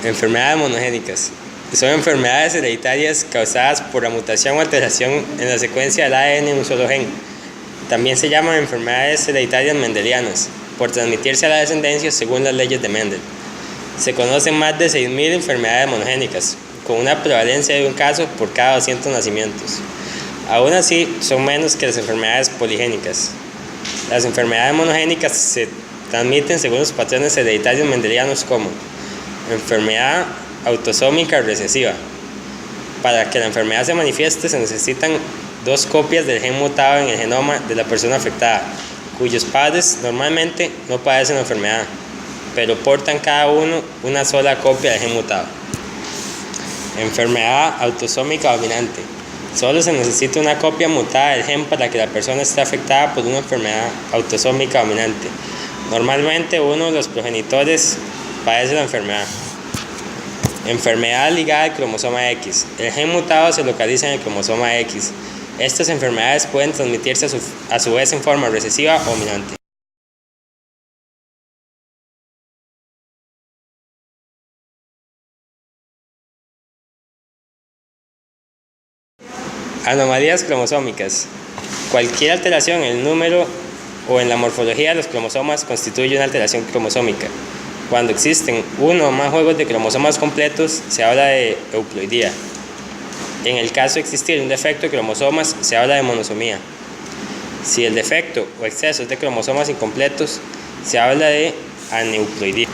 Enfermedades monogénicas. Son enfermedades hereditarias causadas por la mutación o alteración en la secuencia del ADN en un solo gen. También se llaman enfermedades hereditarias mendelianas, por transmitirse a la descendencia según las leyes de Mendel. Se conocen más de 6.000 enfermedades monogénicas, con una prevalencia de un caso por cada 200 nacimientos. Aún así, son menos que las enfermedades poligénicas. Las enfermedades monogénicas se transmiten según los patrones hereditarios mendelianos como enfermedad autosómica recesiva. Para que la enfermedad se manifieste se necesitan 2 copias del gen mutado en el genoma de la persona afectada, cuyos padres normalmente no padecen la enfermedad, pero portan cada uno una sola copia del gen mutado. Enfermedad autosómica dominante. Solo se necesita una copia mutada del gen para que la persona esté afectada por una enfermedad autosómica dominante. Normalmente uno de los progenitores padece la enfermedad. Enfermedad ligada al cromosoma X. El gen mutado se localiza en el cromosoma X. Estas enfermedades pueden transmitirse a su vez en forma recesiva o dominante. Anomalías cromosómicas. Cualquier alteración en el número o en la morfología de los cromosomas constituye una alteración cromosómica. Cuando existen uno o más juegos de cromosomas completos, se habla de euploidía. En el caso de existir un defecto de cromosomas, se habla de monosomía. Si el defecto o exceso es de cromosomas incompletos, se habla de aneuploidía.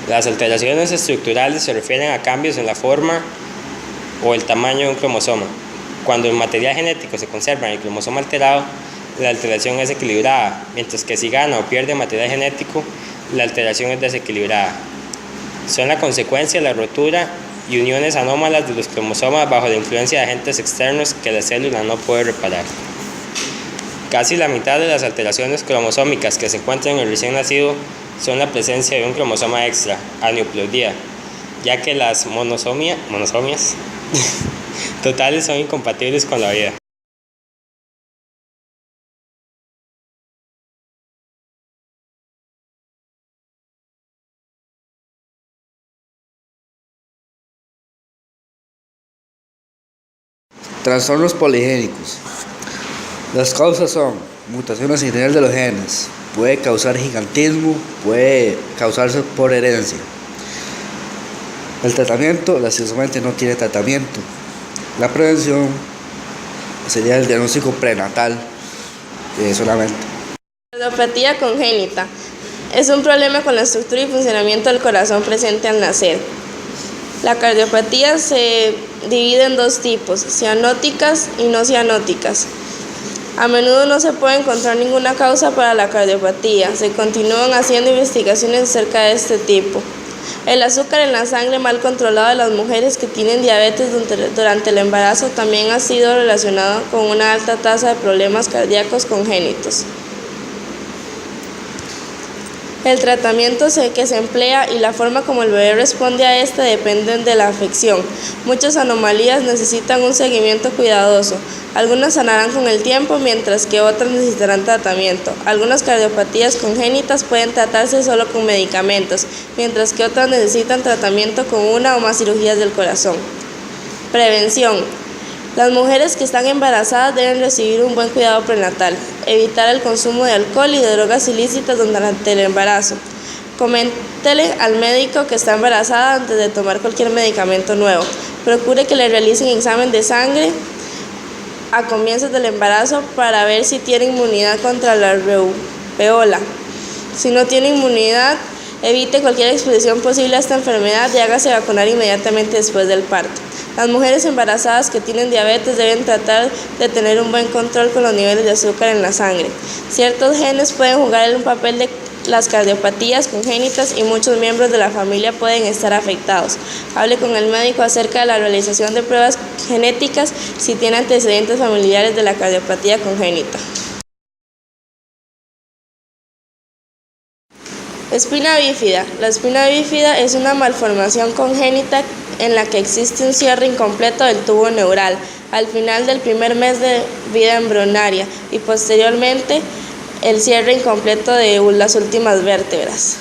Las alteraciones estructurales se refieren a cambios en la forma o el tamaño de un cromosoma. Cuando el material genético se conserva en el cromosoma alterado, la alteración es equilibrada, mientras que si gana o pierde material genético, la alteración es desequilibrada. Son la consecuencia de la rotura y uniones anómalas de los cromosomas bajo la influencia de agentes externos que la célula no puede reparar. Casi la mitad de las alteraciones cromosómicas que se encuentran en el recién nacido son la presencia de un cromosoma extra, aneuploidía, ya que las monosomias totales son incompatibles con la vida. Trastornos poligénicos. Las causas son mutaciones en general de los genes, puede causar gigantismo, puede causarse por herencia. El tratamiento, lastimosamente, no tiene tratamiento. La prevención sería el diagnóstico prenatal solamente. Cardiopatía congénita es un problema con la estructura y funcionamiento del corazón presente al nacer. La cardiopatía se divide en 2 tipos, cianóticas y no cianóticas. A menudo no se puede encontrar ninguna causa para la cardiopatía. Se continúan haciendo investigaciones acerca de este tipo. El azúcar en la sangre mal controlado de las mujeres que tienen diabetes durante el embarazo también ha sido relacionado con una alta tasa de problemas cardíacos congénitos. El tratamiento que se emplea y la forma como el bebé responde a este dependen de la afección. Muchas anomalías necesitan un seguimiento cuidadoso. Algunas sanarán con el tiempo, mientras que otras necesitarán tratamiento. Algunas cardiopatías congénitas pueden tratarse solo con medicamentos, mientras que otras necesitan tratamiento con una o más cirugías del corazón. Prevención. Las mujeres que están embarazadas deben recibir un buen cuidado prenatal, evitar el consumo de alcohol y de drogas ilícitas durante el embarazo. Coméntele al médico que está embarazada antes de tomar cualquier medicamento nuevo. Procure que le realicen examen de sangre a comienzos del embarazo para ver si tiene inmunidad contra la rubéola. Si no tiene inmunidad, evite cualquier exposición posible a esta enfermedad y hágase vacunar inmediatamente después del parto. Las mujeres embarazadas que tienen diabetes deben tratar de tener un buen control con los niveles de azúcar en la sangre. Ciertos genes pueden jugar un papel de las cardiopatías congénitas y muchos miembros de la familia pueden estar afectados. Hable con el médico acerca de la realización de pruebas genéticas si tiene antecedentes familiares de la cardiopatía congénita. Espina bífida. La espina bífida es una malformación congénita en la que existe un cierre incompleto del tubo neural al final del primer mes de vida embrionaria y posteriormente el cierre incompleto de las últimas vértebras.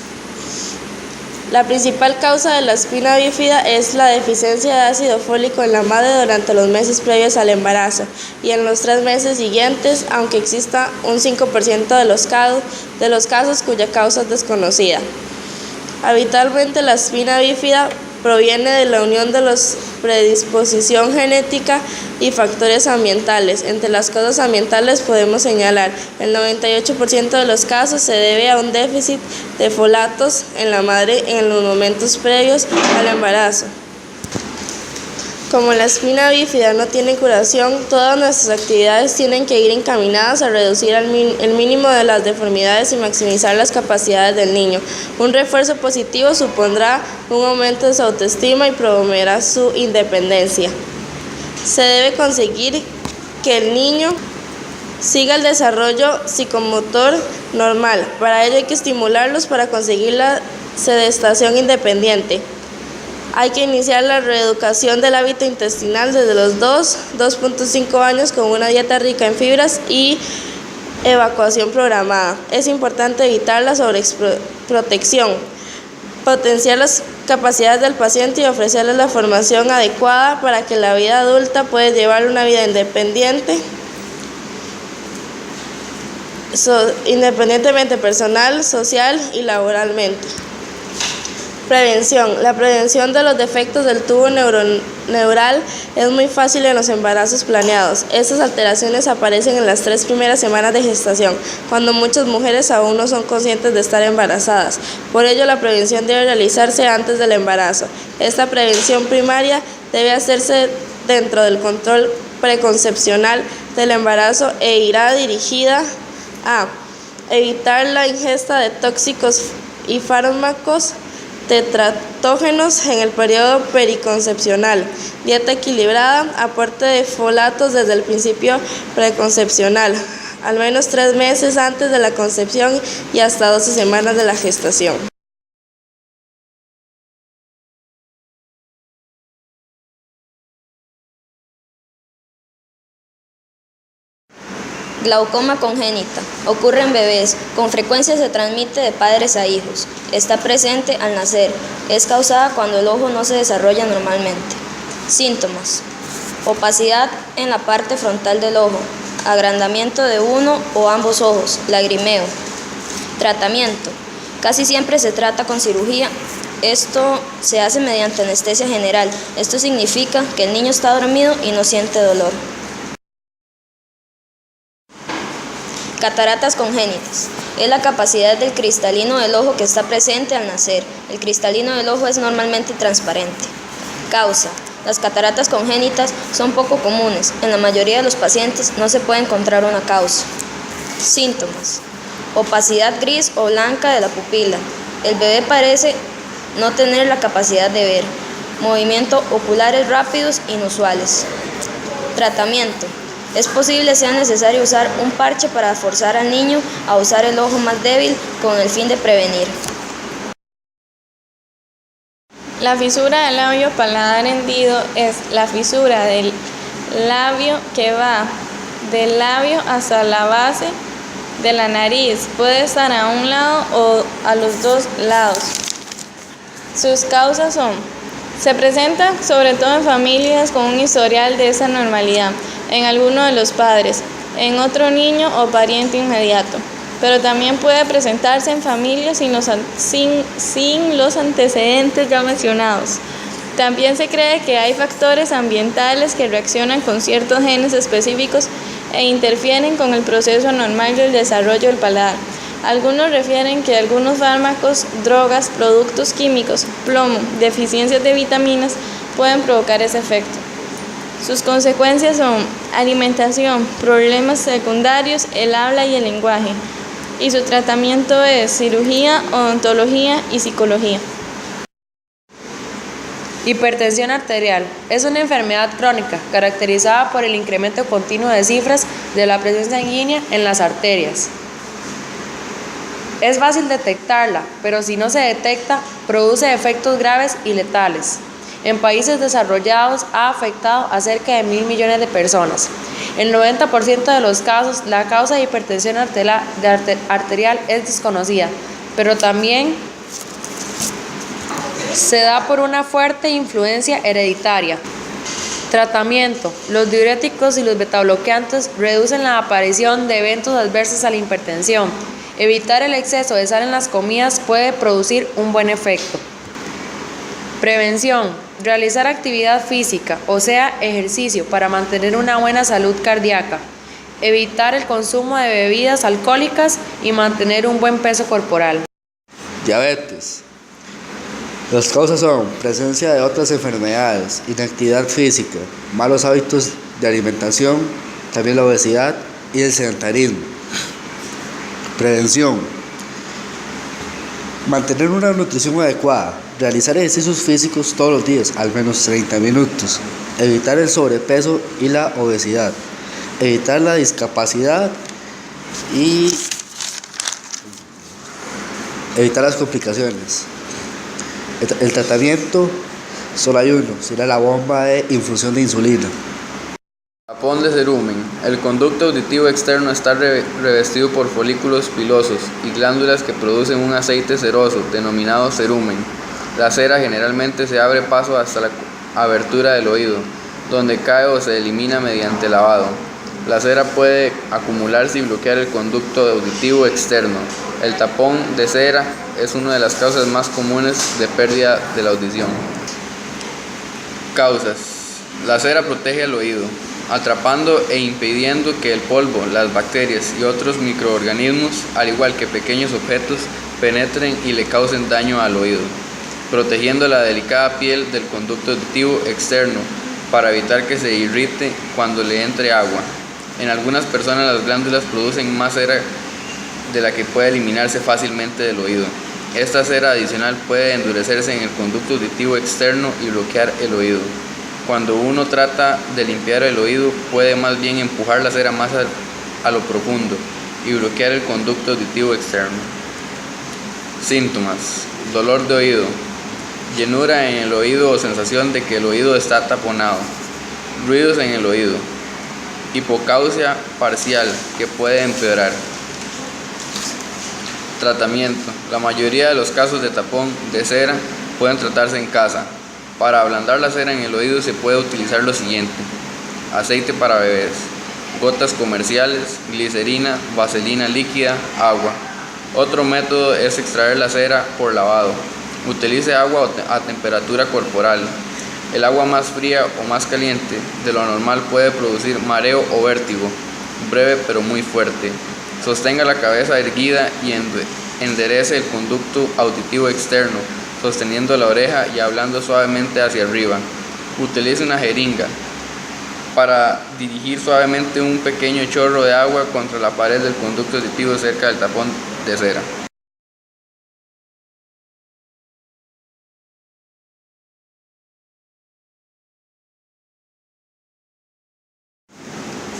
La principal causa de la espina bífida es la deficiencia de ácido fólico en la madre durante los meses previos al embarazo y en los 3 meses siguientes, aunque exista un 5% de los casos cuya causa es desconocida. Habitualmente la espina bífida proviene de la unión de la predisposición genética y factores ambientales. Entre las causas ambientales podemos señalar el 98% de los casos se debe a un déficit de folatos en la madre en los momentos previos al embarazo. Como la espina bífida no tiene curación, todas nuestras actividades tienen que ir encaminadas a reducir el mínimo de las deformidades y maximizar las capacidades del niño. Un refuerzo positivo supondrá un aumento de su autoestima y promoverá su independencia. Se debe conseguir que el niño siga el desarrollo psicomotor normal. Para ello hay que estimularlos para conseguir la sedestación independiente. Hay que iniciar la reeducación del hábito intestinal desde los 2.5 años con una dieta rica en fibras y evacuación programada. Es importante evitar la sobreprotección, potenciar las capacidades del paciente y ofrecerle la formación adecuada para que la vida adulta pueda llevar una vida independiente, independientemente personal, social y laboralmente. Prevención. La prevención de los defectos del tubo neural es muy fácil en los embarazos planeados. Estas alteraciones aparecen en las 3 primeras semanas de gestación, cuando muchas mujeres aún no son conscientes de estar embarazadas. Por ello, la prevención debe realizarse antes del embarazo. Esta prevención primaria debe hacerse dentro del control preconcepcional del embarazo e irá dirigida a evitar la ingesta de tóxicos y fármacos tetratógenos en el periodo periconcepcional, dieta equilibrada, aporte de folatos desde el principio preconcepcional, al menos 3 meses antes de la concepción y hasta 12 semanas de la gestación. Glaucoma congénita. Ocurre en bebés. Con frecuencia se transmite de padres a hijos. Está presente al nacer. Es causada cuando el ojo no se desarrolla normalmente. Síntomas: opacidad en la parte frontal del ojo, agrandamiento de uno o ambos ojos, lagrimeo. Tratamiento: casi siempre se trata con cirugía. Esto se hace mediante anestesia general. Esto significa que el niño está dormido y no siente dolor. Cataratas congénitas. Es la capacidad del cristalino del ojo que está presente al nacer. El cristalino del ojo es normalmente transparente. Causa: las cataratas congénitas son poco comunes. En la mayoría de los pacientes no se puede encontrar una causa. Síntomas: opacidad gris o blanca de la pupila. El bebé parece no tener la capacidad de ver. Movimientos oculares rápidos inusuales. Tratamiento: es posible sea necesario usar un parche para forzar al niño a usar el ojo más débil con el fin de prevenir. La fisura del labio paladar hendido es la fisura del labio que va del labio hasta la base de la nariz. Puede estar a un lado o a los 2 lados. Sus causas se presenta sobre todo en familias con un historial de esa normalidad, en alguno de los padres, en otro niño o pariente inmediato, pero también puede presentarse en familias sin los antecedentes ya mencionados. También se cree que hay factores ambientales que reaccionan con ciertos genes específicos e interfieren con el proceso normal del desarrollo del paladar. Algunos refieren que algunos fármacos, drogas, productos químicos, plomo, deficiencias de vitaminas pueden provocar ese efecto. Sus consecuencias son alimentación, problemas secundarios, el habla y el lenguaje. Y su tratamiento es cirugía, odontología y psicología. Hipertensión arterial es una enfermedad crónica caracterizada por el incremento continuo de cifras de la presión sanguínea en las arterias. Es fácil detectarla, pero si no se detecta, produce efectos graves y letales. En países desarrollados ha afectado a cerca de 1.000 millones de personas. En 90% de los casos, la causa de hipertensión arterial es desconocida, pero también Se da por una fuerte influencia hereditaria. Tratamiento. Los diuréticos y los betabloqueantes reducen la aparición de eventos adversos a la hipertensión. Evitar el exceso de sal en las comidas puede producir un buen efecto. Prevención. Realizar actividad física, o sea, ejercicio, para mantener una buena salud cardíaca. Evitar el consumo de bebidas alcohólicas y mantener un buen peso corporal. Diabetes. Las causas son presencia de otras enfermedades, inactividad física, malos hábitos de alimentación, también la obesidad y el sedentarismo. Prevención. Mantener una nutrición adecuada, realizar ejercicios físicos todos los días, al menos 30 minutos, evitar el sobrepeso y la obesidad, evitar la discapacidad y evitar las complicaciones. El tratamiento solo hay uno, será la bomba de infusión de insulina. Tapón de cerumen. El conducto auditivo externo está revestido por folículos pilosos y glándulas que producen un aceite ceroso denominado cerumen. La cera generalmente se abre paso hasta la abertura del oído, donde cae o se elimina mediante lavado. La cera puede acumularse y bloquear el conducto auditivo externo. El tapón de cera es una de las causas más comunes de pérdida de la audición. Causas. La cera protege el oído, atrapando e impidiendo que el polvo, las bacterias y otros microorganismos, al igual que pequeños objetos, penetren y le causen daño al oído, protegiendo la delicada piel del conducto auditivo externo para evitar que se irrite cuando le entre agua. En algunas personas las glándulas producen más cera de la que puede eliminarse fácilmente del oído. Esta cera adicional puede endurecerse en el conducto auditivo externo y bloquear el oído. Cuando uno trata de limpiar el oído, puede más bien empujar la cera más a lo profundo y bloquear el conducto auditivo externo. Síntomas: dolor de oído, llenura en el oído o sensación de que el oído está taponado, ruidos en el oído, hipocausia parcial que puede empeorar. Tratamiento: la mayoría de los casos de tapón de cera pueden tratarse en casa. Para ablandar la cera en el oído se puede utilizar lo siguiente: aceite para bebés, gotas comerciales, glicerina, vaselina líquida, agua. Otro método es extraer la cera por lavado. Utilice agua a temperatura corporal. El agua más fría o más caliente de lo normal puede producir mareo o vértigo, breve pero muy fuerte. Sostenga la cabeza erguida y enderece el conducto auditivo externo, sosteniendo la oreja y hablando suavemente hacia arriba. Utilice una jeringa para dirigir suavemente un pequeño chorro de agua contra la pared del conducto auditivo cerca del tapón de cera.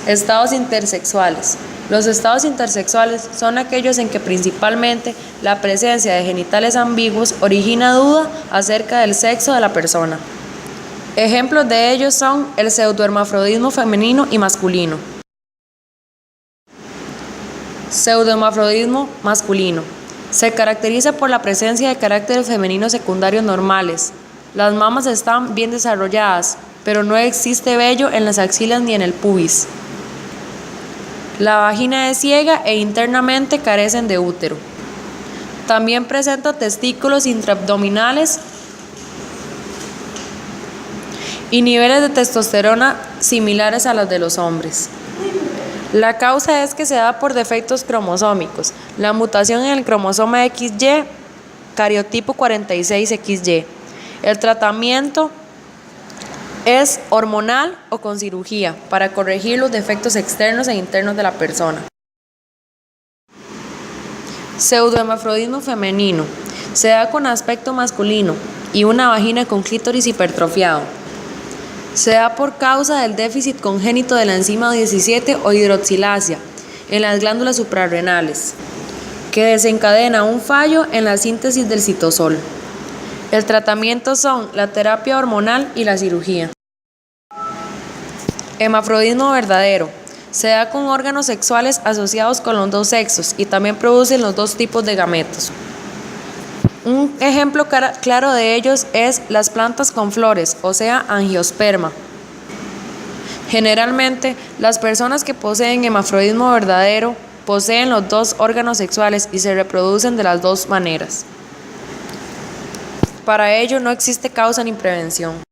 Estados intersexuales. Los estados intersexuales son aquellos en que principalmente la presencia de genitales ambiguos origina duda acerca del sexo de la persona. Ejemplos de ellos son el pseudohermafrodismo femenino y masculino. Pseudohermafrodismo masculino. Se caracteriza por la presencia de caracteres femeninos secundarios normales. Las mamas están bien desarrolladas, pero no existe vello en las axilas ni en el pubis. La vagina es ciega e internamente carecen de útero. También presenta testículos intraabdominales y niveles de testosterona similares a los de los hombres. La causa es que se da por defectos cromosómicos, la mutación en el cromosoma XY, cariotipo 46XY. El tratamiento es hormonal o con cirugía para corregir los defectos externos e internos de la persona. Pseudohermafrodismo femenino. Se da con aspecto masculino y una vagina con clítoris hipertrofiado. Se da por causa del déficit congénito de la enzima 17 o hidroxilasa en las glándulas suprarrenales, que desencadena un fallo en la síntesis del citosol. El tratamiento son la terapia hormonal y la cirugía. Hermafrodismo verdadero. Se da con órganos sexuales asociados con los dos sexos y también producen los dos tipos de gametos. Un ejemplo claro de ellos es las plantas con flores, o sea, angiosperma. Generalmente, las personas que poseen hermafrodismo verdadero poseen los dos órganos sexuales y se reproducen de las dos maneras. Para ello no existe causa ni prevención.